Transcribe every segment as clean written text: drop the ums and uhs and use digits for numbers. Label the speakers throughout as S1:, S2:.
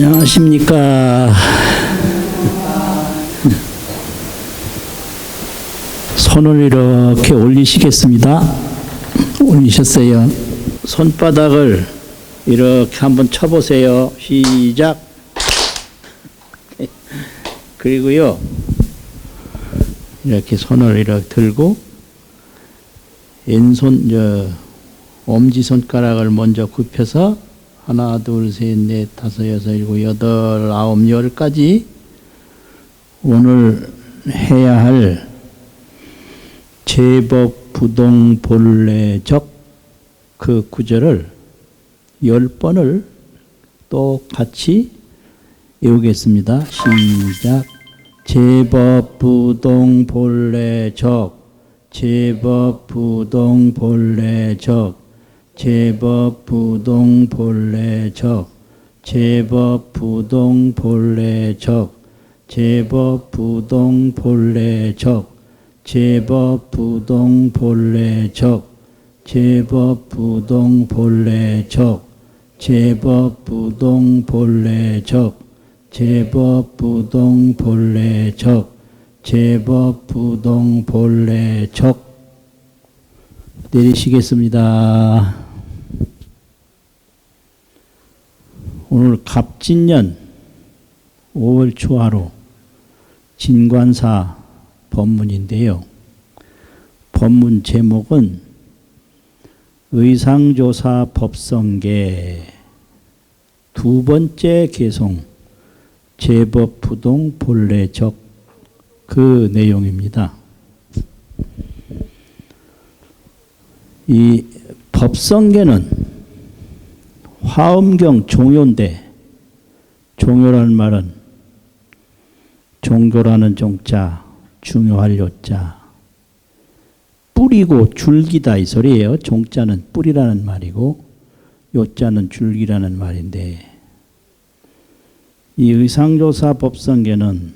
S1: 안녕하십니까. 손을 이렇게 올리시겠습니다. 올리셨어요. 손바닥을 이렇게 한번 쳐보세요. 시작. 그리고요, 이렇게 손을 이렇게 들고 왼손 엄지손가락을 먼저 굽혀서 하나, 둘, 셋, 넷, 다섯, 여섯, 일곱, 여덟, 아홉, 열까지 오늘 해야 할 제법 부동 본래적 그 구절을 10번을 또 같이 외우겠습니다. 시작. 제법 부동 본래적, 제법 부동 본래적, 제법 부동 본래적, 제법 부동 본래적, 제법 부동 본래적, 제법 부동 본래적, 제법 부동 본래적, 제법 부동 본래적, 제법 부동 본래적, 제법 부동 본래적. 내리시겠습니다. 오늘 갑진년 5월 초하루 진관사 법문인데요. 법문 제목은 의상조사 법성계 두 번째 개송 제법 부동 본래적 그 내용입니다. 이 법성계는 화엄경 종요인데, 종요라는 말은 종교라는 종자, 중요할 요자, 뿌리고 줄기다 이 소리예요. 종자는 뿌리라는 말이고 요자는 줄기라는 말인데, 이 의상조사 법성계는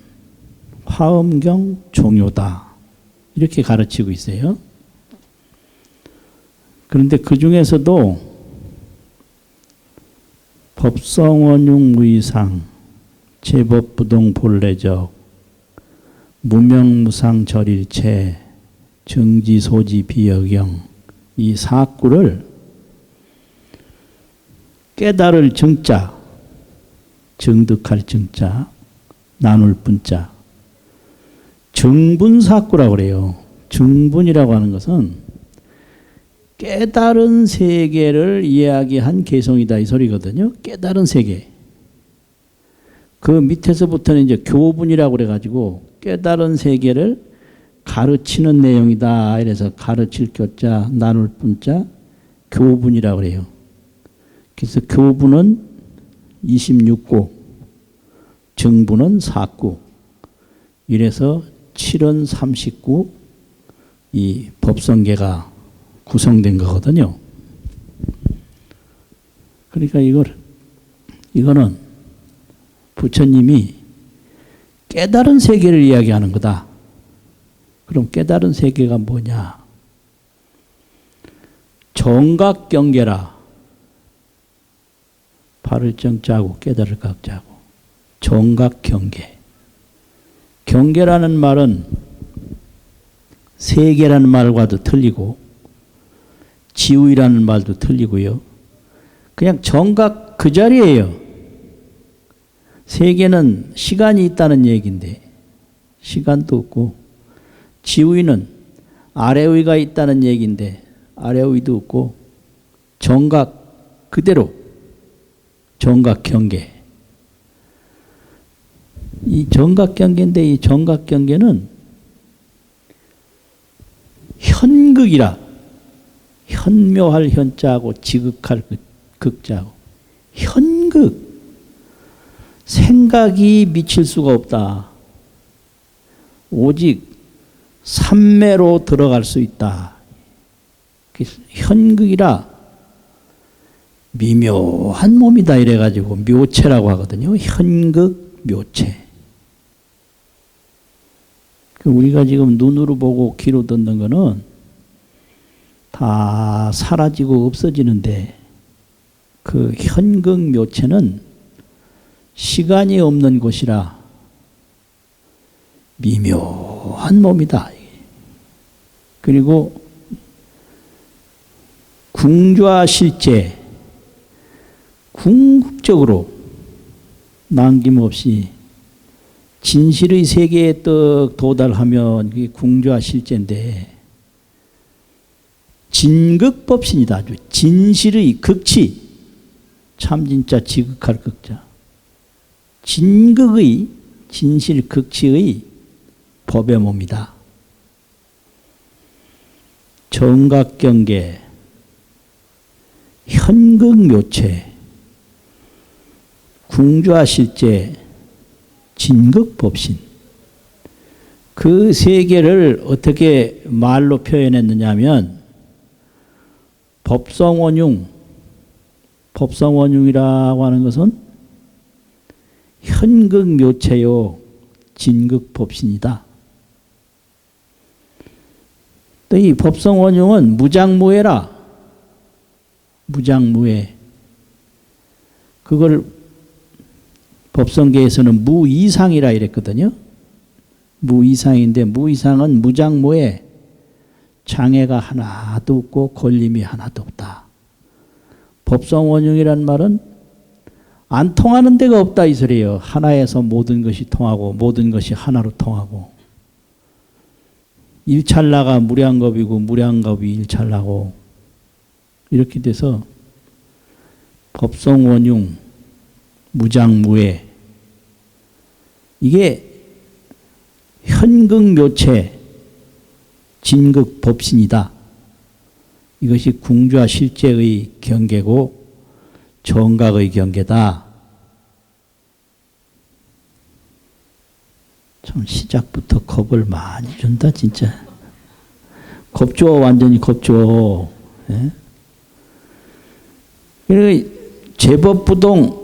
S1: 화엄경 종요다 이렇게 가르치고 있어요. 그런데 그 중에서도 법성원용 무의상, 제법부동 본래적, 무명무상 절일체, 정지소지 비여경 이 사구를 깨달을 정자, 정득할 정자, 나눌 분자, 정분사구라고 그래요. 정분이라고 하는 것은 깨달은 세계를 이야기한 개성이다 이 소리거든요. 깨달은 세계. 그 밑에서부터는 이제 교분이라고 그래가지고 깨달은 세계를 가르치는 내용이다. 이래서 가르칠 교자, 나눌 분자, 교분이라고 그래요. 그래서 교분은 26구, 정분은 4구. 이래서 7은 39 이 법성계가 구성된 거거든요. 그러니까 이거는 부처님이 깨달은 세계를 이야기하는 거다. 그럼 깨달은 세계가 뭐냐? 정각경계라. 발을 정자고 깨달을 각자고. 정각경계. 경계라는 말은 세계라는 말과도 틀리고 지우이라는 말도 틀리고요. 그냥 정각 그 자리예요. 세계는 시간이 있다는 얘기인데 시간도 없고, 지우이는 아래위가 있다는 얘기인데 아래위도 없고, 정각 그대로 정각경계. 이 정각경계인데 이 정각경계는 현극이라. 현묘할 현자하고 지극할 극자하고 현극. 생각이 미칠 수가 없다. 오직 삼매로 들어갈 수 있다. 현극이라 미묘한 몸이다 이래가지고 묘체라고 하거든요. 현극 묘체. 우리가 지금 눈으로 보고 귀로 듣는 거는 다 사라지고 없어지는데 그 현극 묘체는 시간이 없는 곳이라 미묘한 몸이다. 그리고 궁좌 실제, 궁극적으로 남김없이 진실의 세계에 떡 도달하면 그게 궁좌 실제인데, 진극법신이다. 아주 진실의 극치, 참진짜 지극할 극자, 진극의 진실 극치의 법의 몸이다. 정각경계, 현극묘체, 궁좌실제, 진극법신, 그 세 개를 어떻게 말로 표현했느냐 하면 법성원융, 법성원융이라고 하는 것은 현극묘체요 진극법신이다. 또 이 법성원융은 무장무예라. 무장무예. 그걸 법성계에서는 무이상이라 이랬거든요. 무이상인데, 무이상은 무장무예, 장애가 하나도 없고 걸림이 하나도 없다. 법성원융이란 말은 안 통하는 데가 없다 이 소리예요. 하나에서 모든 것이 통하고 모든 것이 하나로 통하고, 일찰나가 무량겁이고 무량겁이 일찰나고, 이렇게 돼서 법성원융, 무장무예, 이게 현극묘체, 진극법신이다. 이것이 궁좌 실제의 경계고 정각의 경계다. 참 시작부터 겁을 많이 준다 진짜. 겁줘, 완전히 겁줘. 예? 그러니까 제법부동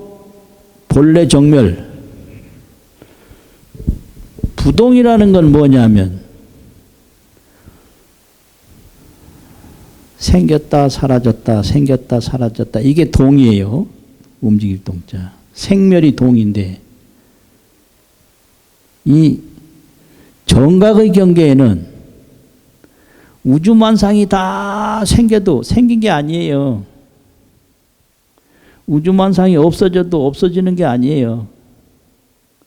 S1: 본래 정멸. 부동이라는 건 뭐냐면 생겼다 사라졌다 생겼다 사라졌다, 이게 동이에요. 움직일 동자. 생멸이 동인데, 이 정각의 경계에는 우주만상이 다 생겨도 생긴 게 아니에요. 우주만상이 없어져도 없어지는 게 아니에요.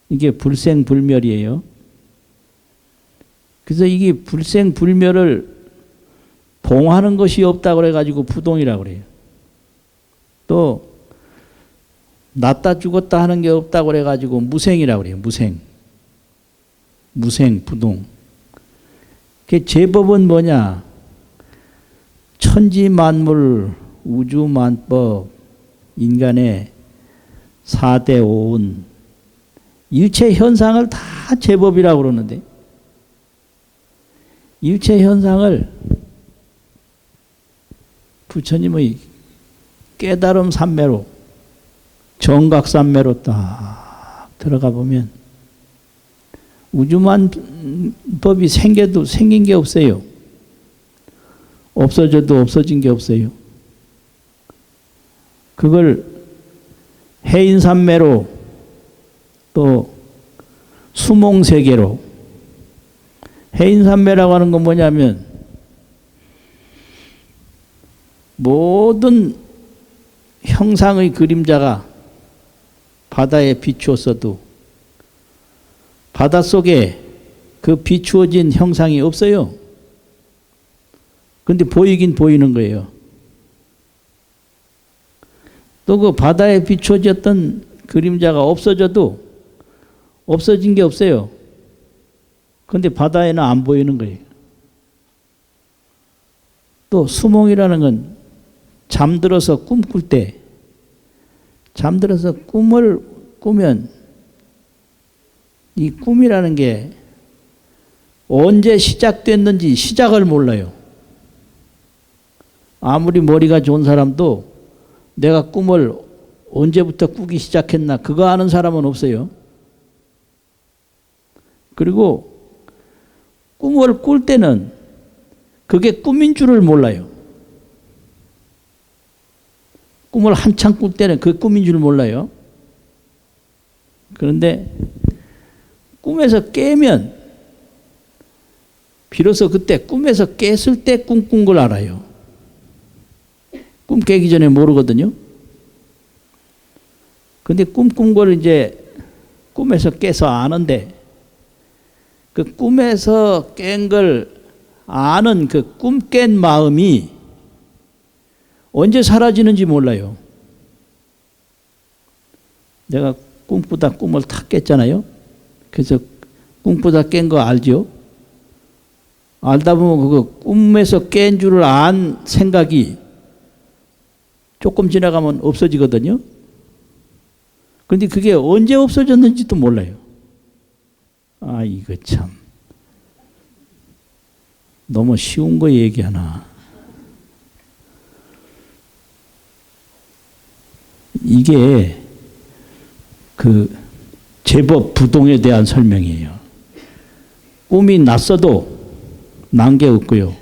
S1: 이게 불생불멸이에요. 그래서 이게 불생불멸을 동하는 것이 없다고 그래가지고 부동이라고 그래요. 또 났다 죽었다 하는 게 없다고 그래가지고 무생이라고 그래요. 무생. 무생, 부동. 그 제법은 뭐냐? 천지만물, 우주만법, 인간의 4대 5운, 일체 현상을 다 제법이라고 그러는데, 일체 현상을 부처님의 깨달음 삼매로, 정각 삼매로 딱 들어가 보면 우주만법이 생겨도 생긴 게 없어요. 없어져도 없어진 게 없어요. 그걸 해인삼매로, 또 수몽세계로. 해인삼매라고 하는 건 뭐냐면 모든 형상의 그림자가 바다에 비추었어도 바닷속에 그 비추어진 형상이 없어요. 그런데 보이긴 보이는 거예요. 또 그 바다에 비추어졌던 그림자가 없어져도 없어진 게 없어요. 그런데 바다에는 안 보이는 거예요. 또 수몽이라는 건 잠들어서 꿈꿀 때, 잠들어서 꿈을 꾸면 이 꿈이라는 게 언제 시작됐는지 시작을 몰라요. 아무리 머리가 좋은 사람도 내가 꿈을 언제부터 꾸기 시작했나 그거 아는 사람은 없어요. 그리고 꿈을 꿀 때는 그게 꿈인 줄을 몰라요. 꿈을 한창 꿀 때는 그게 꿈인 줄 몰라요. 그런데 꿈에서 깨면 비로소 그때 꿈에서 깼을 때 꿈꾼 걸 알아요. 꿈 깨기 전에 모르거든요. 근데 꿈꾼 걸 이제 꿈에서 깨서 아는데 그 꿈에서 깬 걸 아는 그 꿈 깬 마음이 언제 사라지는지 몰라요. 내가 꿈꾸다 꿈을 탁 깼잖아요. 그래서 꿈꾸다 깬 거 알죠? 알다 보면 그 꿈에서 깬 줄을 안 생각이 조금 지나가면 없어지거든요. 그런데 그게 언제 없어졌는지도 몰라요. 아, 이거 참 너무 쉬운 거 얘기하나. 이게 그 제법 부동에 대한 설명이에요. 꿈이 났어도 난 게 없고요.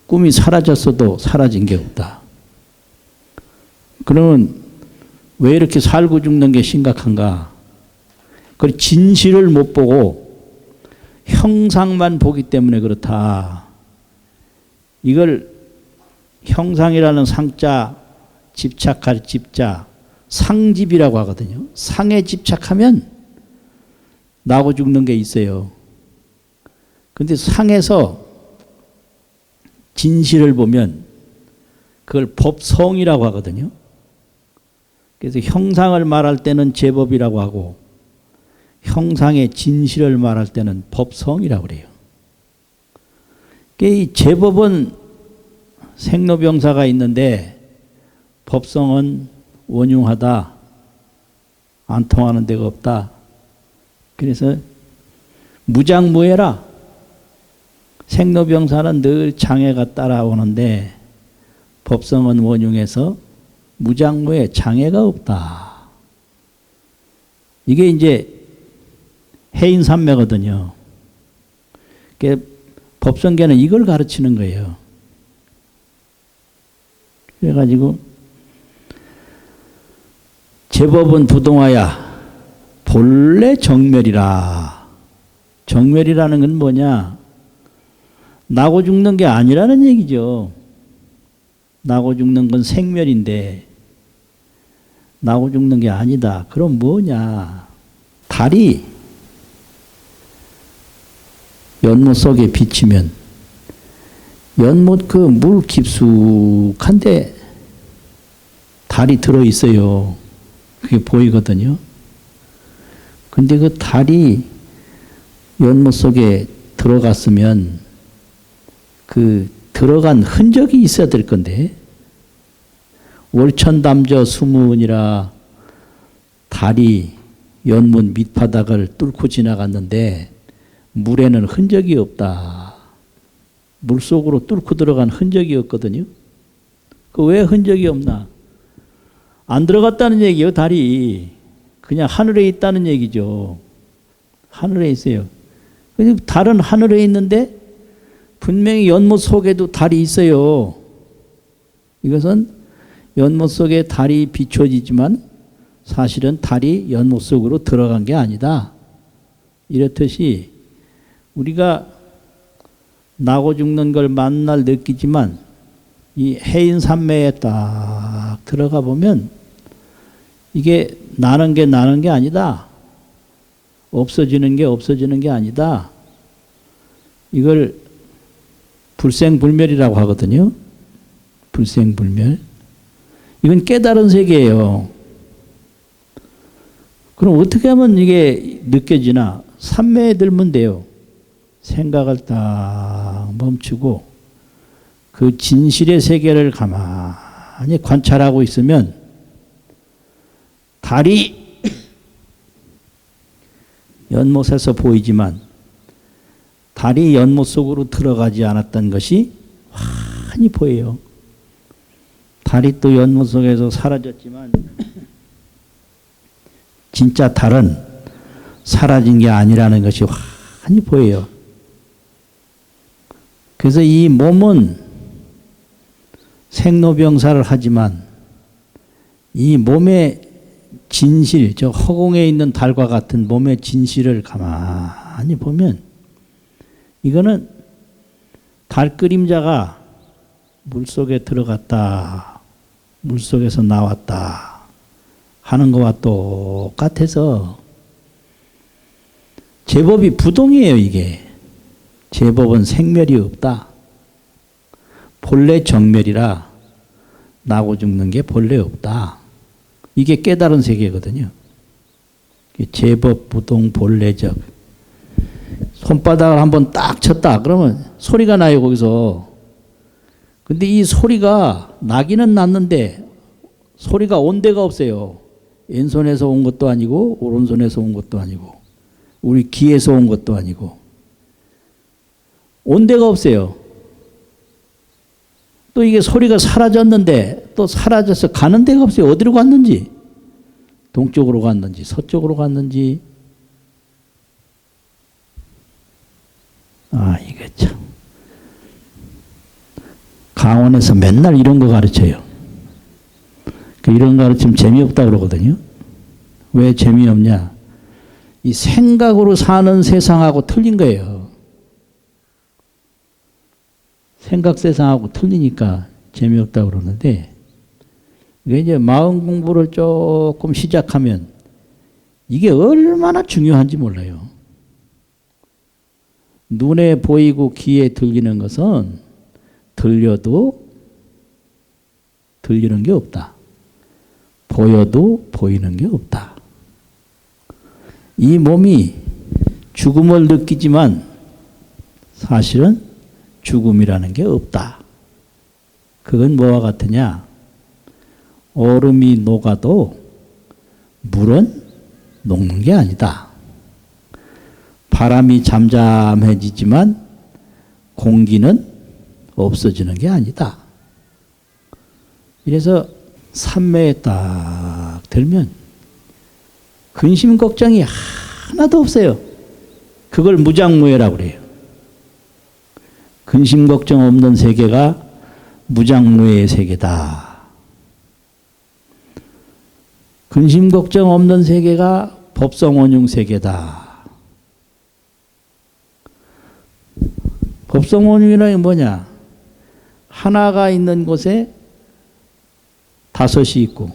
S1: 꿈이 사라졌어도 사라진 게 없다. 그러면 왜 이렇게 살고 죽는 게 심각한가? 그 진실을 못 보고 형상만 보기 때문에 그렇다. 이걸 형상이라는 상자, 집착할 집자, 상집이라고 하거든요. 상에 집착하면 나고 죽는 게 있어요. 근데 상에서 진실을 보면 그걸 법성이라고 하거든요. 그래서 형상을 말할 때는 제법이라고 하고 형상의 진실을 말할 때는 법성이라고 그래요. 이 제법은 생로병사가 있는데 법성은 원흉하다. 안 통하는 데가 없다. 그래서 무장무예라. 생로병사는 늘 장애가 따라오는데 법성은 원흉해서 무장무예 장애가 없다. 이게 이제 해인산매거든요. 법성계는 이걸 가르치는 거예요. 그래가지고 제법은 부동하야 본래 정멸이라. 정멸이라는 건 뭐냐? 나고 죽는 게 아니라는 얘기죠. 나고 죽는 건 생멸인데 나고 죽는 게 아니다. 그럼 뭐냐? 달이 연못 속에 비치면 연못 그 물 깊숙한데 달이 들어있어요. 그게 보이거든요. 근데 그 달이 연못 속에 들어갔으면 그 들어간 흔적이 있어야 될 건데 월천담저 수문이라 달이 연못 밑바닥을 뚫고 지나갔는데 물에는 흔적이 없다. 물속으로 뚫고 들어간 흔적이 없거든요. 그 왜 흔적이 없나? 안 들어갔다는 얘기예요. 달이 그냥 하늘에 있다는 얘기죠. 하늘에 있어요. 달은 하늘에 있는데 분명히 연못 속에도 달이 있어요. 이것은 연못 속에 달이 비춰지지만 사실은 달이 연못 속으로 들어간 게 아니다. 이렇듯이 우리가 나고 죽는 걸 만날 느끼지만 이 해인산매에 딱 들어가 보면 이게 나는 게 아니다. 없어지는 게 아니다. 이걸 불생불멸이라고 하거든요. 불생불멸. 이건 깨달은 세계예요. 그럼 어떻게 하면 이게 느껴지나? 삼매에 들면 돼요. 생각을 딱 멈추고 그 진실의 세계를 가만히 관찰하고 있으면 달이 연못에서 보이지만 달이 연못 속으로 들어가지 않았던 것이 환히 보여요. 달이 또 연못 속에서 사라졌지만 진짜 달은 사라진 게 아니라는 것이 환히 보여요. 그래서 이 몸은 생로병사를 하지만 이 몸에 진실, 저 허공에 있는 달과 같은 몸의 진실을 가만히 보면 이거는 달 그림자가 물속에 들어갔다, 물속에서 나왔다 하는 것과 똑같아서 제법이 부동이에요. 이게 제법은 생멸이 없다. 본래 정멸이라 나고 죽는 게 본래 없다. 이게 깨달은 세계거든요. 제법 부동 본래적. 손바닥을 한번 딱 쳤다 그러면 소리가 나요 거기서. 근데 이 소리가 나기는 났는데 소리가 온 데가 없어요. 왼손에서 온 것도 아니고 오른손에서 온 것도 아니고 우리 귀에서 온 것도 아니고 온 데가 없어요. 또 이게 소리가 사라졌는데 또 사라져서 가는 데가 없어요. 어디로 갔는지, 동쪽으로 갔는지 서쪽으로 갔는지. 아, 이게 참 강원에서 맨날 이런 거 가르쳐요. 이런 거 가르치면 재미없다 그러거든요. 왜 재미없냐? 이 생각으로 사는 세상하고 틀린 거예요. 생각 세상하고 틀리니까 재미없다 그러는데, 이게 이제 마음 공부를 조금 시작하면 이게 얼마나 중요한지 몰라요. 눈에 보이고 귀에 들리는 것은 들려도 들리는 게 없다. 보여도 보이는 게 없다. 이 몸이 죽음을 느끼지만 사실은 죽음이라는 게 없다. 그건 뭐와 같으냐? 얼음이 녹아도 물은 녹는 게 아니다. 바람이 잠잠해지지만 공기는 없어지는 게 아니다. 이래서 산매에 딱 들면 근심 걱정이 하나도 없어요. 그걸 무장무예라고 그래요. 근심 걱정 없는 세계가 무장무예의 세계다. 근심 걱정 없는 세계가 법성원융 세계다. 법성원융이라는 게 뭐냐? 하나가 있는 곳에 다섯이 있고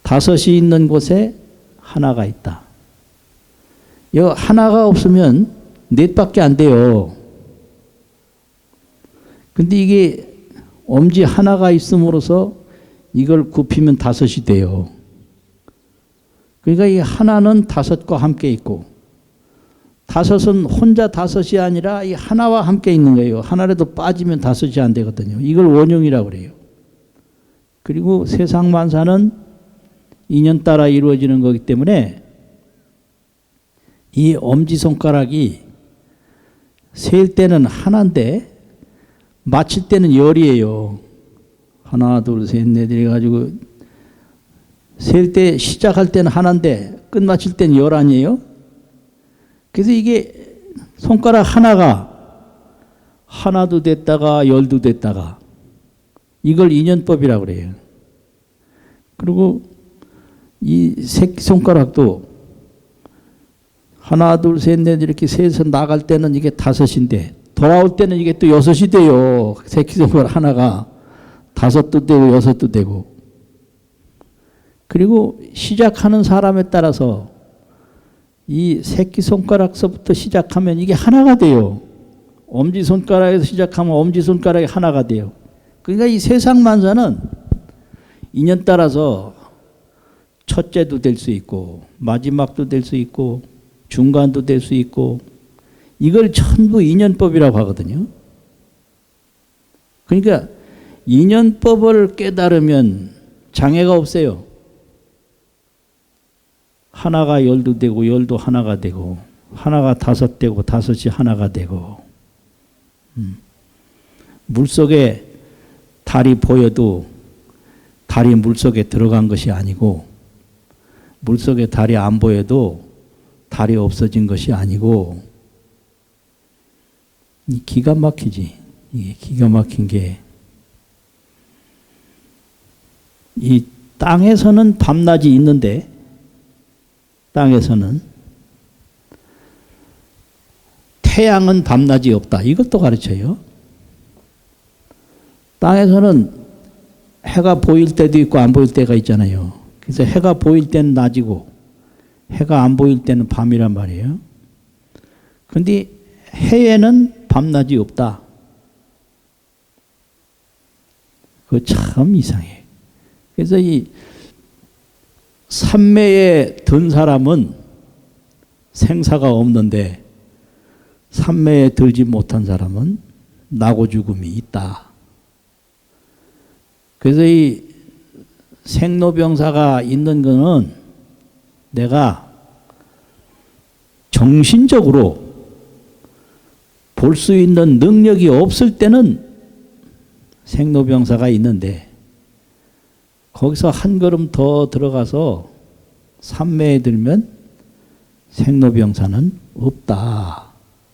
S1: 다섯이 있는 곳에 하나가 있다. 이 하나가 없으면 넷밖에 안 돼요. 근데 이게 엄지 하나가 있음으로써 이걸 굽히면 다섯이 돼요. 그러니까 이 하나는 다섯과 함께 있고 다섯은 혼자 다섯이 아니라 이 하나와 함께 있는 거예요. 하나라도 빠지면 다섯이 안 되거든요. 이걸 원흉이라고 그래요. 그리고 세상 만사는 인연 따라 이루어지는 거기 때문에 이 엄지손가락이 셀 때는 하나인데 마칠 때는 열이에요. 하나, 둘, 셋, 넷 이래가지고 셀 때 시작할 때는 하나인데 끝 마칠 때는 열 아니에요? 그래서 이게 손가락 하나가 하나도 됐다가 열도 됐다가 이걸 인연법이라고 그래요. 그리고 이 새끼손가락도 하나, 둘, 셋, 넷 이렇게 세서 나갈 때는 이게 다섯인데 돌아올 때는 이게 또 여섯이 돼요. 새끼손가락 하나가 다섯도 되고 여섯도 되고. 그리고 시작하는 사람에 따라서 이 새끼손가락서부터 시작하면 이게 하나가 돼요. 엄지손가락에서 시작하면 엄지손가락이 하나가 돼요. 그러니까 이 세상 만사는 인연 따라서 첫째도 될 수 있고 마지막도 될 수 있고 중간도 될 수 있고 이걸 전부 인연법이라고 하거든요. 그러니까 인연법을 깨달으면 장애가 없어요. 하나가 열도 되고 열도 하나가 되고 하나가 다섯 되고 다섯이 하나가 되고 물속에 달이 보여도 달이 물속에 들어간 것이 아니고 물속에 달이 안 보여도 달이 없어진 것이 아니고 이 기가 막히지. 이게 기가 막힌 게 이 땅에서는 밤낮이 있는데, 땅에서는 태양은 밤낮이 없다. 이것도 가르쳐요. 땅에서는 해가 보일 때도 있고 안 보일 때가 있잖아요. 그래서 해가 보일 때는 낮이고 해가 안 보일 때는 밤이란 말이에요. 그런데 해에는 밤낮이 없다. 그거 참 이상해. 그래서 이 산매에 든 사람은 생사가 없는데 산매에 들지 못한 사람은 나고 죽음이 있다. 그래서 이 생로병사가 있는 거는 내가 정신적으로 볼 수 있는 능력이 없을 때는 생로병사가 있는데 거기서 한 걸음 더 들어가서 산매에 들면 생로병사는 없다.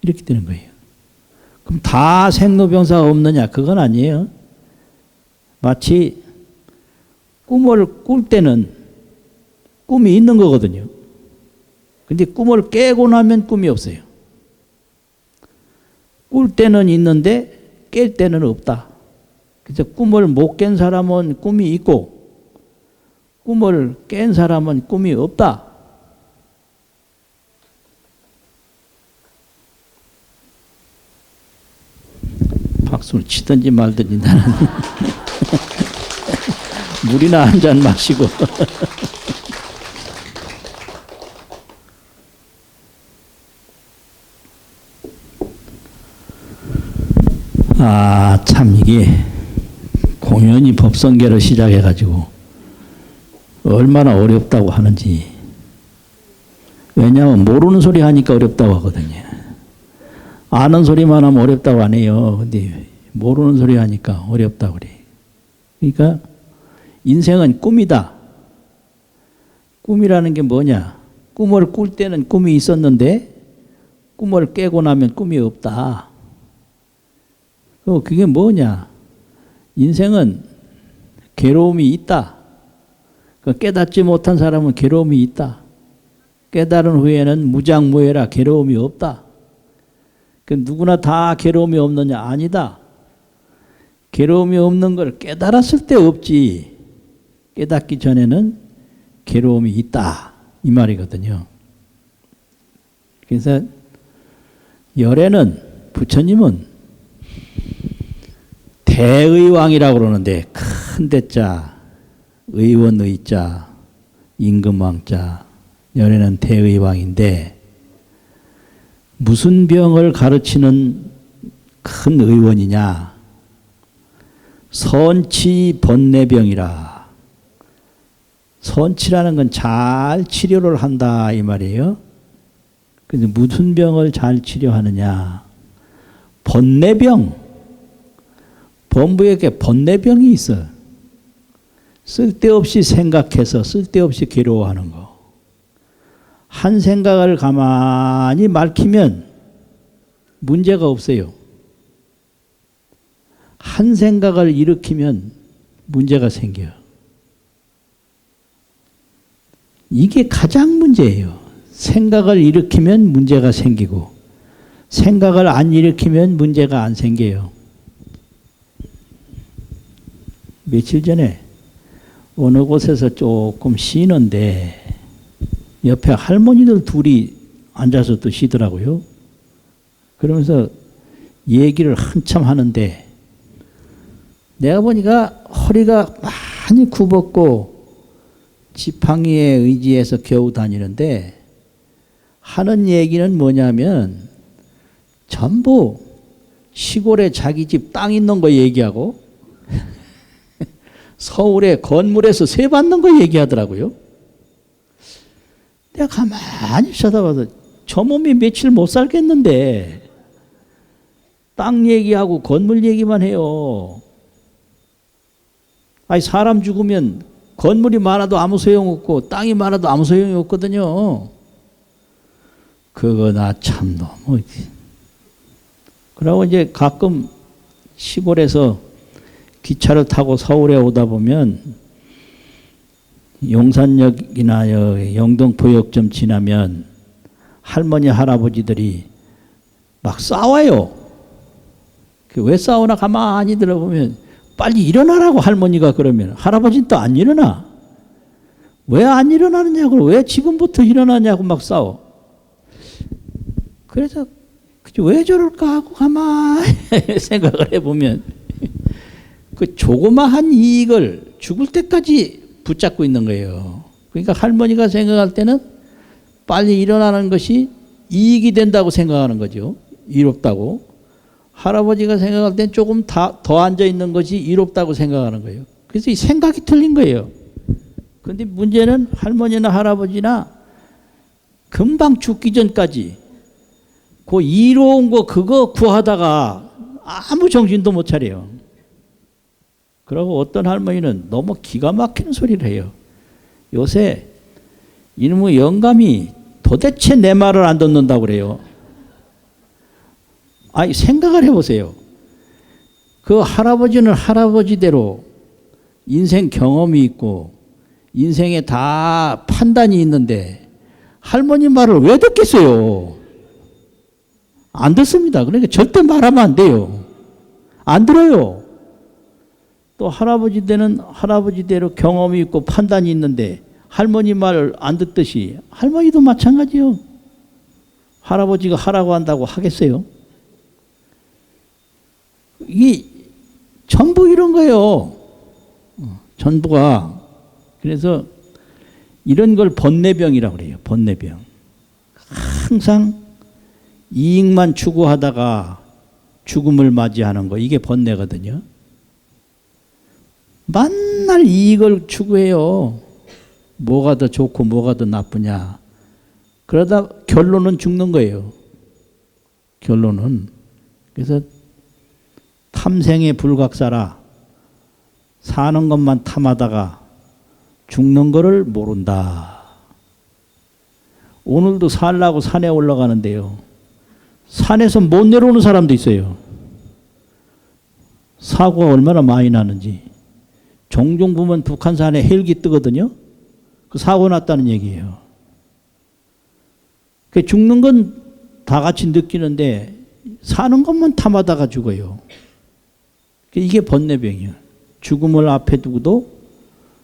S1: 이렇게 되는 거예요. 그럼 다 생로병사가 없느냐? 그건 아니에요. 마치 꿈을 꿀 때는 꿈이 있는 거거든요. 근데 꿈을 깨고 나면 꿈이 없어요. 꿀 때는 있는데 깰 때는 없다. 그래서 꿈을 못 깬 사람은 꿈이 있고 꿈을 깬 사람은 꿈이 없다. 박수를 치든지 말든지 나는 물이나 한 잔 마시고 참 이게 공연히 법성계를 시작해가지고 얼마나 어렵다고 하는지. 왜냐하면 모르는 소리 하니까 어렵다고 하거든요. 아는 소리만 하면 어렵다고 안 해요. 근데 모르는 소리 하니까 어렵다고 그래. 그러니까 인생은 꿈이다. 꿈이라는 게 뭐냐? 꿈을 꿀 때는 꿈이 있었는데 꿈을 깨고 나면 꿈이 없다. 그게 뭐냐? 인생은 괴로움이 있다. 깨닫지 못한 사람은 괴로움이 있다. 깨달은 후에는 무장무예라 괴로움이 없다. 누구나 다 괴로움이 없느냐? 아니다. 괴로움이 없는 걸 깨달았을 때 없지. 깨닫기 전에는 괴로움이 있다. 이 말이거든요. 그래서 열애는 부처님은 대의왕이라고 그러는데 큰 대자, 의원의자, 임금왕자, 열애는 대의왕인데 무슨 병을 가르치는 큰 의원이냐? 선치 번뇌병이라. 선치라는 건 잘 치료를 한다 이 말이에요. 근데 무슨 병을 잘 치료하느냐? 번뇌병. 범부에게 번뇌병이 있어. 쓸데없이 생각해서 쓸데없이 괴로워하는 거. 한 생각을 가만히 맑히면 문제가 없어요. 한 생각을 일으키면 문제가 생겨요. 이게 가장 문제예요. 생각을 일으키면 문제가 생기고 생각을 안 일으키면 문제가 안 생겨요. 며칠 전에 어느 곳에서 조금 쉬는데 옆에 할머니들 둘이 앉아서 또 쉬더라고요. 그러면서 얘기를 한참 하는데 내가 보니까 허리가 많이 굽었고 지팡이에 의지해서 겨우 다니는데 하는 얘기는 뭐냐면 전부 시골에 자기 집 땅 있는 거 얘기하고 서울에 건물에서 세 받는 거 얘기하더라고요. 내가 가만히 쳐다봐서 저 몸이 며칠 못 살겠는데 땅 얘기하고 건물 얘기만 해요. 아니 사람 죽으면 건물이 많아도 아무 소용없고 땅이 많아도 아무 소용이 없거든요. 그거 나 참 너무. 그러고 이제 가끔 시골에서 기차를 타고 서울에 오다 보면 용산역이나 영동포역점 지나면 할머니 할아버지들이 막 싸워요. 왜 싸우나 가만히 들어보면 빨리 일어나라고 할머니가 그러면 할아버지는 또 안 일어나. 왜 안 일어나느냐고, 왜 지금부터 일어나냐고 막 싸워. 그래서 왜 저럴까 하고 가만히 생각을 해보면 그 조그마한 이익을 죽을 때까지 붙잡고 있는 거예요. 그러니까 할머니가 생각할 때는 빨리 일어나는 것이 이익이 된다고 생각하는 거죠. 이롭다고. 할아버지가 생각할 땐 조금 더 앉아 있는 것이 이롭다고 생각하는 거예요. 그래서 이 생각이 틀린 거예요. 그런데 문제는 할머니나 할아버지나 금방 죽기 전까지 그 이로운 거 그거 구하다가 아무 정신도 못 차려요. 그리고 어떤 할머니는 너무 기가 막히는 소리를 해요. 요새 이놈의 영감이 도대체 내 말을 안 듣는다고 그래요. 아니, 생각을 해보세요. 그 할아버지는 할아버지대로 인생 경험이 있고 인생에 다 판단이 있는데 할머니 말을 왜 듣겠어요? 안 듣습니다. 그러니까 절대 말하면 안 돼요. 안 들어요. 또 할아버지들은 할아버지대로 경험이 있고 판단이 있는데 할머니 말을 안 듣듯이 할머니도 마찬가지요. 할아버지가 하라고 한다고 하겠어요? 이게 전부 이런 거예요. 전부가. 그래서 이런 걸 번뇌병이라고 그래요. 번뇌병. 항상 이익만 추구하다가 죽음을 맞이하는 거, 이게 번뇌거든요. 맨날 이익을 추구해요. 뭐가 더 좋고 뭐가 더 나쁘냐. 그러다 결론은 죽는 거예요. 결론은. 그래서 탐생의 불각사라, 사는 것만 탐하다가 죽는 거를 모른다. 오늘도 살라고 산에 올라가는데요. 산에서 못 내려오는 사람도 있어요. 사고가 얼마나 많이 나는지. 종종 보면 북한산에 헬기 뜨거든요. 그 사고 났다는 얘기예요. 그 죽는 건 다 같이 느끼는데 사는 것만 탐하다가 죽어요. 이게 번뇌병이에요. 죽음을 앞에 두고도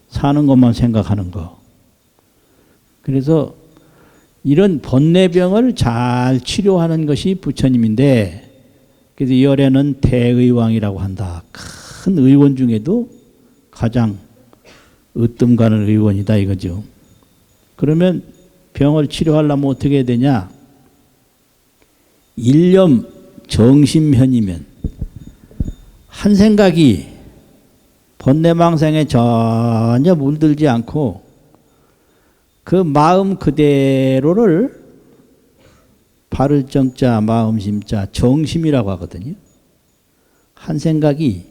S1: 사는 것만 생각하는 거. 그래서 이런 번뇌병을 잘 치료하는 것이 부처님인데, 그래서 열애는 대의왕이라고 한다. 큰 의원 중에도 가장 으뜸 가는 의원이다 이거죠. 그러면 병을 치료하려면 어떻게 해야 되냐? 일념 정심현이면 한 생각이 번뇌망상에 전혀 물들지 않고 그 마음 그대로를 바를 정자, 마음 심자, 정심이라고 하거든요. 한 생각이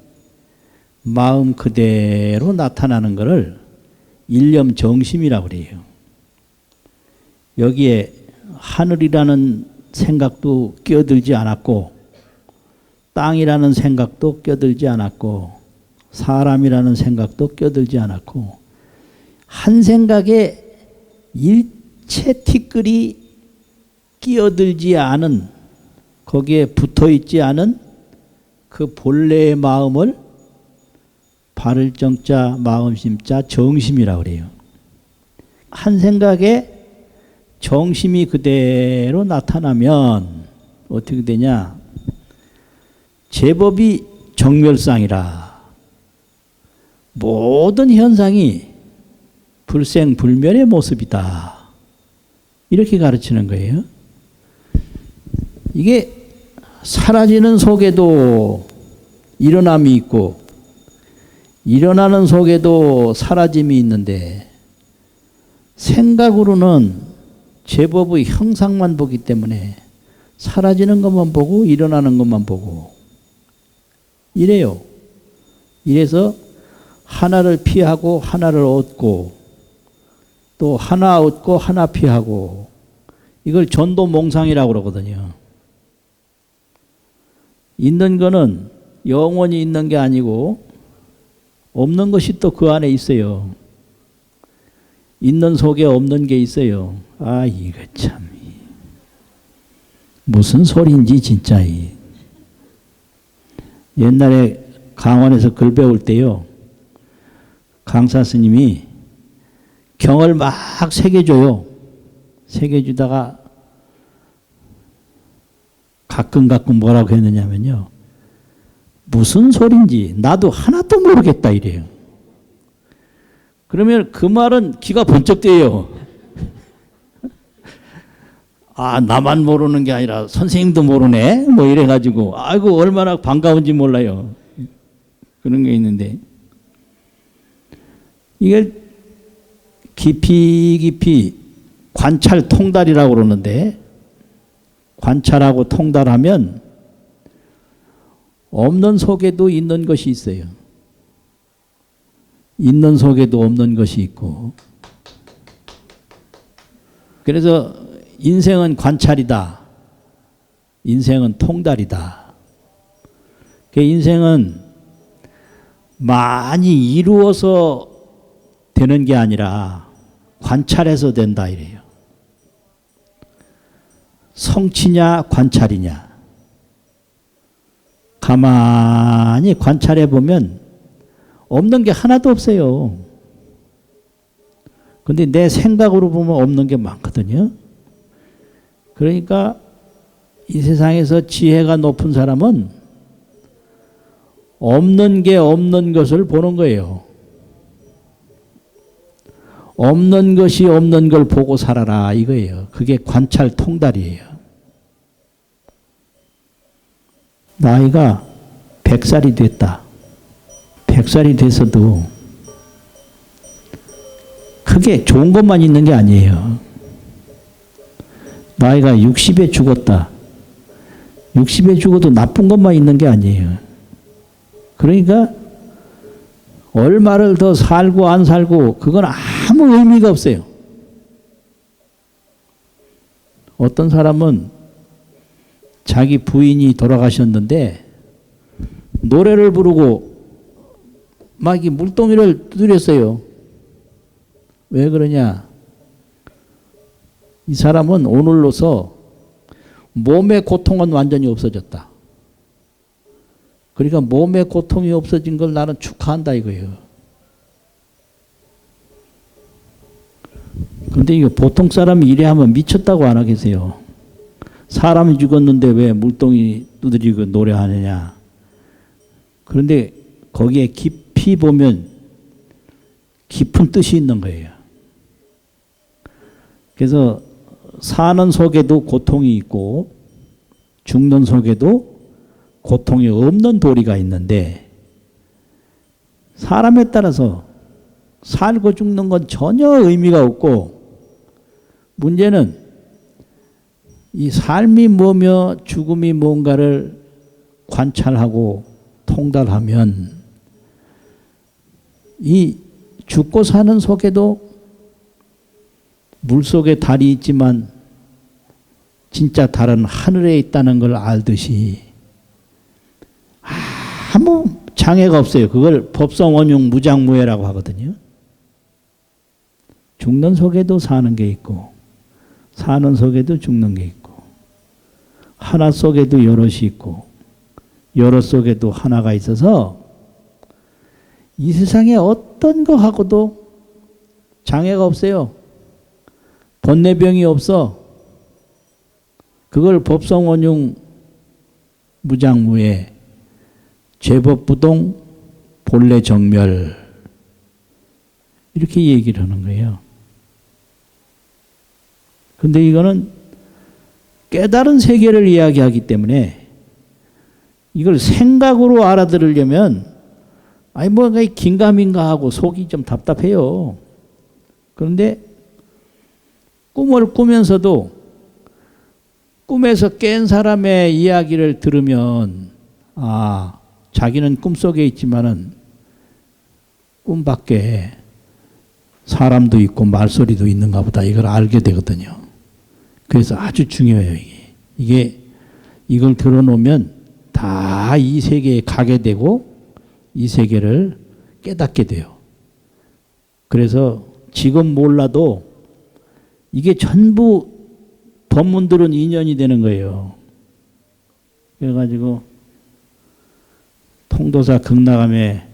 S1: 마음 그대로 나타나는 것을 일념 정심이라고 그래요. 여기에 하늘이라는 생각도 끼어들지 않았고 땅이라는 생각도 끼어들지 않았고 사람이라는 생각도 끼어들지 않았고 한 생각에 일체 티끌이 끼어들지 않은, 거기에 붙어있지 않은 그 본래의 마음을 바를 정자, 마음 심자, 정심이라고 그래요. 한 생각에 정심이 그대로 나타나면 어떻게 되냐? 제법이 정멸상이라. 모든 현상이 불생불멸의 모습이다. 이렇게 가르치는 거예요. 이게 사라지는 속에도 일어남이 있고 일어나는 속에도 사라짐이 있는데 생각으로는 제법의 형상만 보기 때문에 사라지는 것만 보고 일어나는 것만 보고 이래요. 이래서 하나를 피하고 하나를 얻고 또 하나 얻고 하나 피하고 이걸 전도몽상이라고 그러거든요. 있는 거는 영원히 있는 게 아니고 없는 것이 또 그 안에 있어요. 있는 속에 없는 게 있어요. 아, 이거 참. 무슨 소리인지 진짜. 옛날에 강원에서 글 배울 때요. 강사 스님이 경을 막 새겨줘요. 새겨주다가 가끔 뭐라고 했느냐면요. 무슨 소린지 나도 하나도 모르겠다 이래요. 그러면 그 말은 귀가 번쩍 뜨여요. 아, 나만 모르는 게 아니라 선생님도 모르네? 뭐 이래가지고, 아이고, 얼마나 반가운지 몰라요. 그런 게 있는데. 이게 깊이 관찰 통달이라고 그러는데, 관찰하고 통달하면 없는 속에도 있는 것이 있어요. 있는 속에도 없는 것이 있고. 그래서 인생은 관찰이다. 인생은 통달이다. 그 인생은 많이 이루어서 되는 게 아니라 관찰해서 된다 이래요. 성취냐 관찰이냐. 가만히 관찰해 보면 없는 게 하나도 없어요. 근데 내 생각으로 보면 없는 게 많거든요. 그러니까 이 세상에서 지혜가 높은 사람은 없는 게 없는 것을 보는 거예요. 없는 것이 없는 걸 보고 살아라 이거예요. 그게 관찰 통달이에요. 나이가 100살이 됐다. 100살이 돼서도 크게 좋은 것만 있는 게 아니에요. 나이가 60에 죽었다. 60에 죽어도 나쁜 것만 있는 게 아니에요. 그러니까 얼마를 더 살고 안 살고 그건 아무 의미가 없어요. 어떤 사람은 자기 부인이 돌아가셨는데 노래를 부르고 막 이 물동이를 두드렸어요. 왜 그러냐? 이 사람은 오늘로서 몸의 고통은 완전히 없어졌다. 그러니까 몸의 고통이 없어진 걸 나는 축하한다 이거예요. 그런데 이거 보통 사람이 이래 하면 미쳤다고 안 하겠어요. 사람이 죽었는데 왜 물동이 두드리고 노래하느냐. 그런데 거기에 깊이 보면 깊은 뜻이 있는 거예요. 그래서 사는 속에도 고통이 있고 죽는 속에도 고통이 없는 도리가 있는데 사람에 따라서 살고 죽는 건 전혀 의미가 없고 문제는 이 삶이 뭐며 죽음이 뭔가를 관찰하고 통달하면 이 죽고 사는 속에도 물속에 달이 있지만 진짜 달은 하늘에 있다는 걸 알듯이 아무 장애가 없어요. 그걸 법성원용 무장무예라고 하거든요. 죽는 속에도 사는 게 있고 사는 속에도 죽는 게 있고 하나 속에도 여럿이 있고 여럿 속에도 하나가 있어서 이 세상에 어떤 거하고도 장애가 없어요. 번뇌병이 없어. 그걸 법성원용 무장무예 죄법부동 본래 정멸 이렇게 얘기를 하는 거예요. 근데 이거는 깨달은 세계를 이야기하기 때문에 이걸 생각으로 알아들으려면 아니 뭔가 긴가민가 하고 속이 좀 답답해요. 그런데 꿈을 꾸면서도 꿈에서 깬 사람의 이야기를 들으면 아 자기는 꿈속에 있지만은 꿈 밖에 사람도 있고 말소리도 있는가 보다 이걸 알게 되거든요. 그래서 아주 중요해요. 이게 이걸 들어놓으면 다 이 세계에 가게 되고 이 세계를 깨닫게 돼요. 그래서 지금 몰라도 이게 전부 법문들은 인연이 되는 거예요. 그래가지고 통도사 극락암에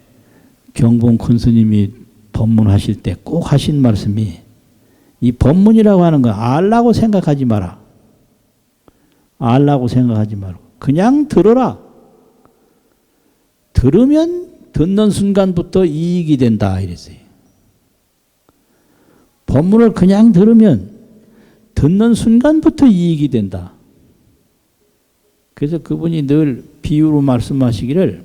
S1: 경봉 큰 스님이 법문하실 때 꼭 하신 말씀이 이 법문이라고 하는 거 알라고 생각하지 마라. 알라고 생각하지 마라. 그냥 들어라. 들으면 듣는 순간부터 이익이 된다 이랬어요. 법문을 그냥 들으면 듣는 순간부터 이익이 된다. 그래서 그분이 늘 비유로 말씀하시기를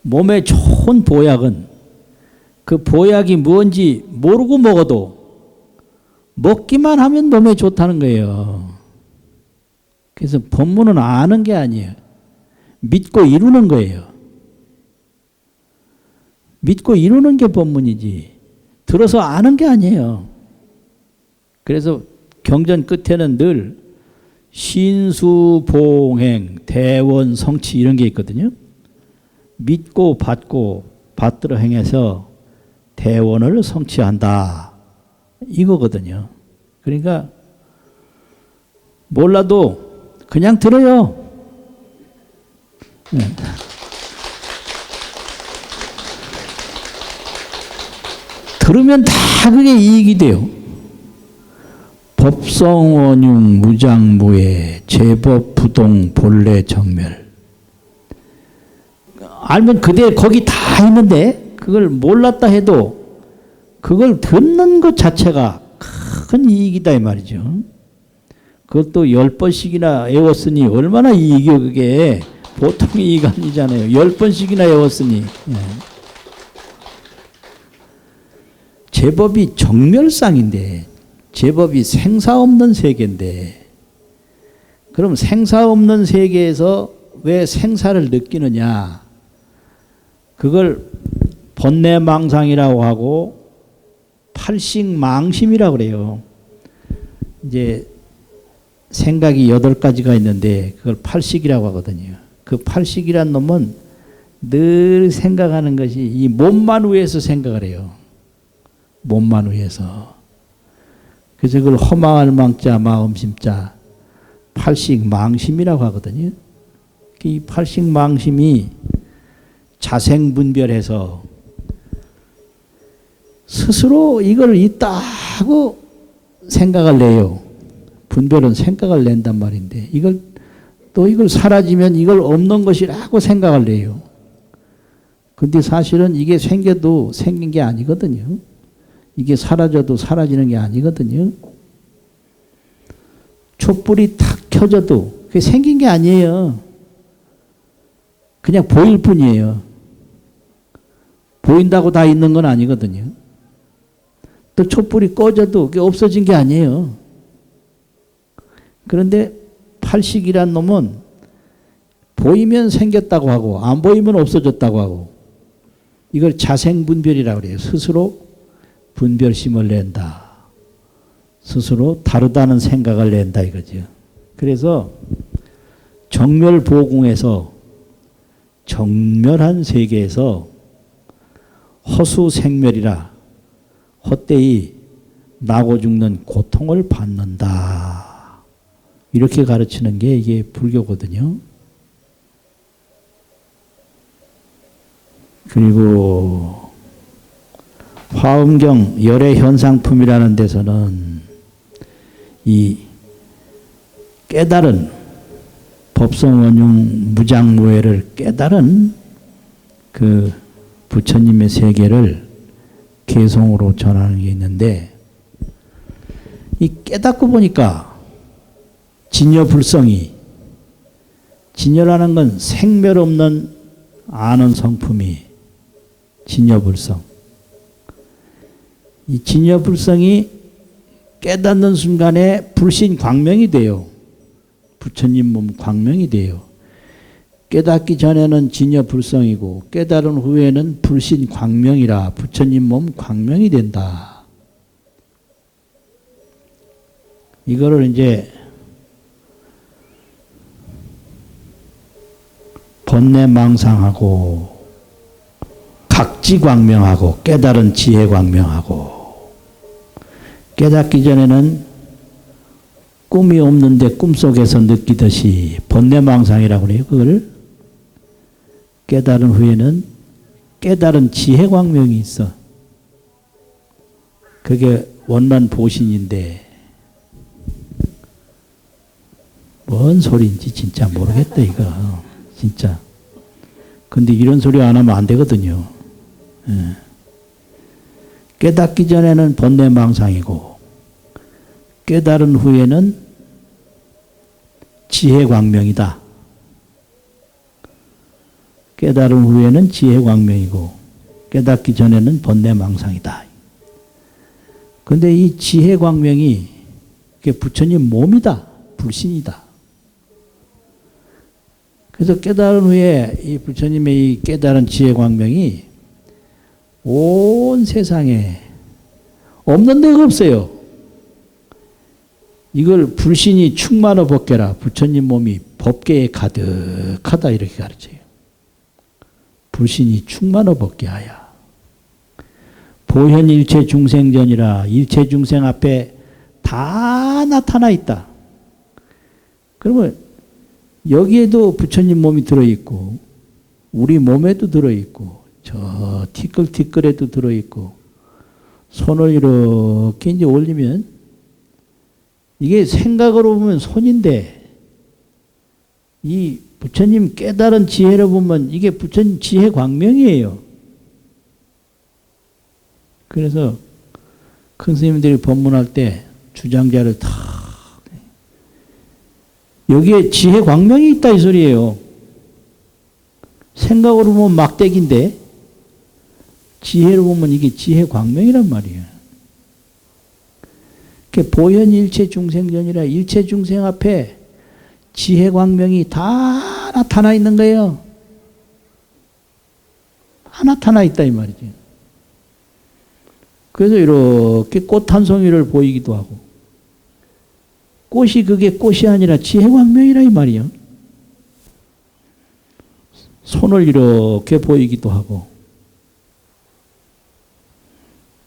S1: 몸에 좋은 보약은 그 보약이 뭔지 모르고 먹어도 먹기만 하면 몸에 좋다는 거예요. 그래서 법문은 아는 게 아니에요. 믿고 이루는 거예요. 믿고 이루는 게 법문이지 들어서 아는 게 아니에요. 그래서 경전 끝에는 늘 신수봉행, 대원성취 이런 게 있거든요. 믿고 받고 받들어 행해서 대원을 성취한다 이거거든요. 그러니까 몰라도 그냥 들어요. 네. 들으면 다 그게 이익이 돼요. 법성원융 무장무예 제법 부동 본래 정멸. 알면 그대 거기 다 있는데 그걸 몰랐다 해도 그걸 듣는 것 자체가 큰 이익이다 이 말이죠. 그것도 10번씩이나 외웠으니 얼마나 이익이요 그게. 보통 이익 아니잖아요. 10번씩이나 외웠으니. 예. 제법이 정멸상인데 제법이 생사 없는 세계인데 그럼 생사 없는 세계에서 왜 생사를 느끼느냐. 그걸 번뇌망상이라고 하고 팔식망심이라고 그래요. 이제 생각이 8가지가 있는데 그걸 팔식이라고 하거든요. 그 팔식이란 놈은 늘 생각하는 것이 이 몸만 위해서 생각을 해요. 몸만 위해서. 그래서 그걸 허망할 망자 마음심자 팔식망심이라고 하거든요. 이 팔식망심이 자생분별해서 스스로 이걸 있다 하고 생각을 내요. 분별은 생각을 낸단 말인데 이걸 사라지면 이걸 없는 것이라고 생각을 내요. 근데 사실은 이게 생겨도 생긴 게 아니거든요. 이게 사라져도 사라지는 게 아니거든요. 촛불이 탁 켜져도 그게 생긴 게 아니에요. 그냥 보일 뿐이에요. 보인다고 다 있는 건 아니거든요. 또 촛불이 꺼져도 그게 없어진 게 아니에요. 그런데 팔식이란 놈은 보이면 생겼다고 하고 안 보이면 없어졌다고 하고 이걸 자생분별이라고 그래요. 스스로 분별심을 낸다. 스스로 다르다는 생각을 낸다 이거죠. 그래서 정멸보궁에서 정멸한 세계에서 허수생멸이라 헛되이 나고 죽는 고통을 받는다. 이렇게 가르치는 게 이게 불교거든요. 그리고 화엄경 열애현상품이라는 데서는 이 깨달은 법성원융 무장무예를 깨달은 그 부처님의 세계를 개성으로 전하는 게 있는데 이 깨닫고 보니까 진여불성이 진여라는 건 생멸 없는 아는 성품이 진여불성. 이 진여불성이 깨닫는 순간에 불신 광명이 돼요. 부처님 몸 광명이 돼요. 깨닫기 전에는 진여불성이고 깨달은 후에는 불신 광명이라 부처님 몸 광명이 된다. 이거를 이제 번뇌망상하고 각 각지광명하고 깨달은 지혜광명하고 깨닫기 전에는 꿈이 없는데 꿈속에서 느끼듯이 번뇌망상이라고 그래요. 그걸 깨달은 후에는 깨달은 지혜광명이 있어. 그게 원난보신인데 뭔 소리인지 진짜 모르겠다 이거 진짜. 근데 이런 소리 안 하면 안 되거든요. 예. 깨닫기 전에는 번뇌망상이고 깨달은 후에는 지혜광명이다. 깨달은 후에는 지혜광명이고 깨닫기 전에는 번뇌망상이다. 근데 이 지혜광명이 부처님 몸이다. 불신이다. 그래서 깨달은 후에 이 부처님의 이 깨달은 지혜광명이 온 세상에 없는 데가 없어요. 이걸 불신이 충만어 법계라. 부처님 몸이 법계에 가득하다 이렇게 가르쳐요. 불신이 충만어 법계하야. 보현 일체 중생전이라. 일체 중생 앞에 다 나타나 있다. 그러면 여기에도 부처님 몸이 들어있고 우리 몸에도 들어있고 저 티끌티끌에도 들어있고 손을 이렇게 이제 올리면 이게 생각으로 보면 손인데 이 부처님 깨달은 지혜로 보면 이게 부처님 지혜 광명이에요. 그래서 큰 스님들이 법문할 때 주장자를 다 여기에 지혜 광명이 있다 이 소리예요. 생각으로 보면 막대기인데 지혜로 보면 이게 지혜 광명이란 말이에요. 보현 일체 중생전이라 일체 중생 앞에 지혜 광명이 다 나타나 있는 거예요. 다 나타나 있다 이 말이지. 그래서 이렇게 꽃 한 송이를 보이기도 하고 꽃이 그게 꽃이 아니라 지혜광명이라 이 말이요. 손을 이렇게 보이기도 하고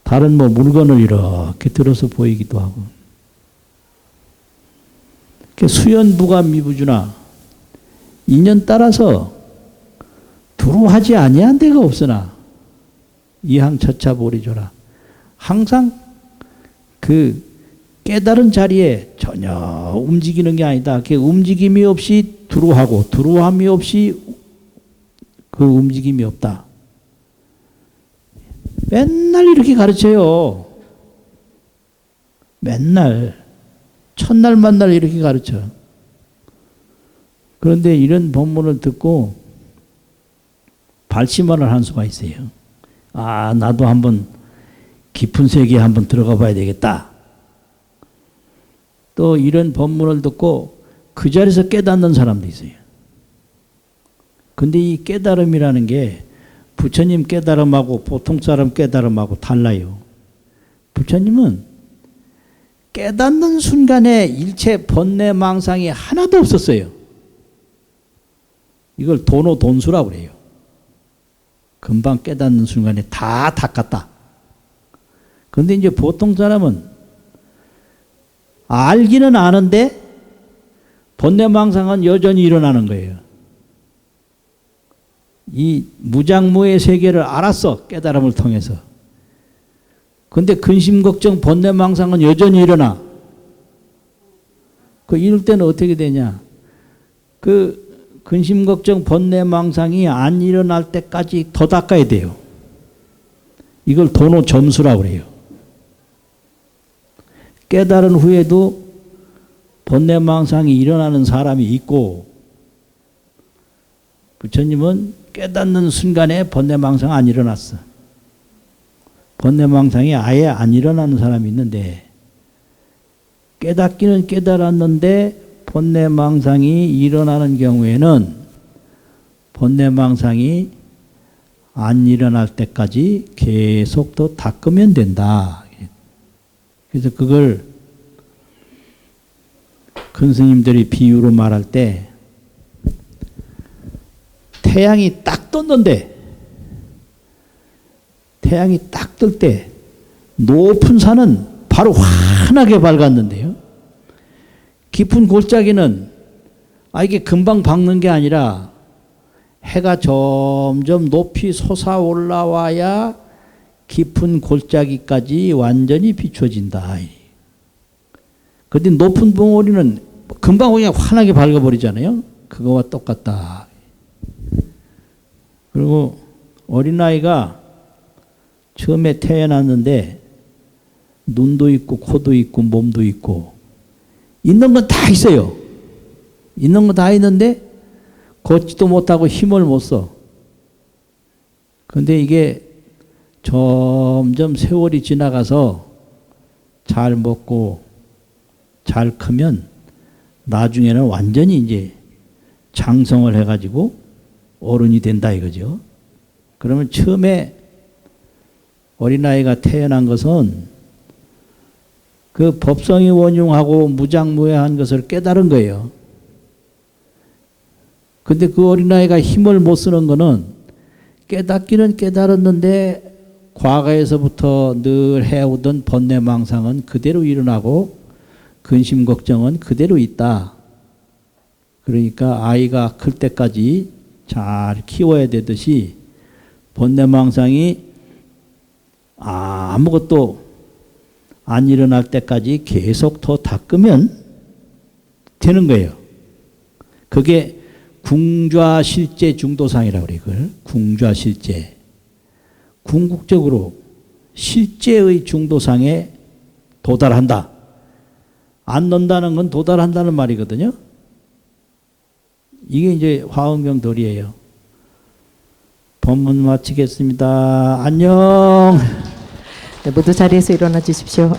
S1: 다른 뭐 물건을 이렇게 들어서 보이기도 하고 수연부가 미부주나 인연 따라서 두루하지 아니한 데가 없으나 이항처차 보리조라. 항상 그 깨달은 자리에 전혀 움직이는 게 아니다. 그 움직임이 없이 두루하고 두루함이 없이 그 움직임이 없다. 맨날 이렇게 가르쳐요. 맨날 첫날 만날 이렇게 가르쳐. 그런데 이런 법문을 듣고 발심을 한 수가 있어요. 아, 나도 한번 깊은 세계에 한번 들어가 봐야 되겠다. 또 이런 법문을 듣고 그 자리에서 깨닫는 사람도 있어요. 근데 이 깨달음이라는 게 부처님 깨달음하고 보통 사람 깨달음하고 달라요. 부처님은 깨닫는 순간에 일체 번뇌망상이 하나도 없었어요. 이걸 도노돈수라고 그래요. 금방 깨닫는 순간에 다 닦았다. 그런데 이제 보통 사람은 알기는 아는데 번뇌망상은 여전히 일어나는 거예요. 이 무장무의 세계를 알았어. 깨달음을 통해서. 그런데 근심, 걱정, 번뇌망상은 여전히 일어나. 이럴 때는 어떻게 되냐. 그 근심, 걱정, 번뇌망상이 안 일어날 때까지 더 닦아야 돼요. 이걸 도노점수라고 그래요. 깨달은 후에도 번뇌망상이 일어나는 사람이 있고 부처님은 깨닫는 순간에 번뇌망상 안 일어났어. 번뇌망상이 아예 안 일어나는 사람이 있는데 깨닫기는 깨달았는데 번뇌망상이 일어나는 경우에는 번뇌망상이 안 일어날 때까지 계속 더 닦으면 된다. 그래서 그걸 큰 스님들이 비유로 말할 때 태양이 딱 떴는데 태양이 딱 뜰 때 높은 산은 바로 환하게 밝았는데요. 깊은 골짜기는 이게 금방 밝는 게 아니라 해가 점점 높이 솟아 올라와야 깊은 골짜기까지 완전히 비춰진다. 그런데 높은 벙어리는 금방 그냥 환하게 밝아버리잖아요. 그거와 똑같다. 그리고 어린아이가 처음에 태어났는데 눈도 있고 코도 있고 몸도 있고 있는 건 다 있어요. 있는 건 다 있는데 걷지도 못하고 힘을 못 써. 그런데 이게 점점 세월이 지나가서 잘 먹고 잘 크면 나중에는 완전히 이제 장성을 해가지고 어른이 된다 이거죠. 그러면 처음에 어린아이가 태어난 것은 그 법성이 원흉하고 무장무예한 것을 깨달은 거예요. 근데 그 어린아이가 힘을 못 쓰는 거는 깨닫기는 깨달았는데 과거에서부터 늘 해오던 번뇌망상은 그대로 일어나고 근심 걱정은 그대로 있다. 그러니까 아이가 클 때까지 잘 키워야 되듯이 번뇌망상이 아무것도 안 일어날 때까지 계속 더 닦으면 되는 거예요. 그게 궁좌실제 중도상이라고 그래요. 그걸 궁좌실제. 궁극적으로 실제의 중도상에 도달한다. 안 논다는 건 도달한다는 말이거든요. 이게 이제 화엄경 도리예요. 법문 마치겠습니다. 안녕.
S2: 네, 모두 자리에서 일어나 주십시오.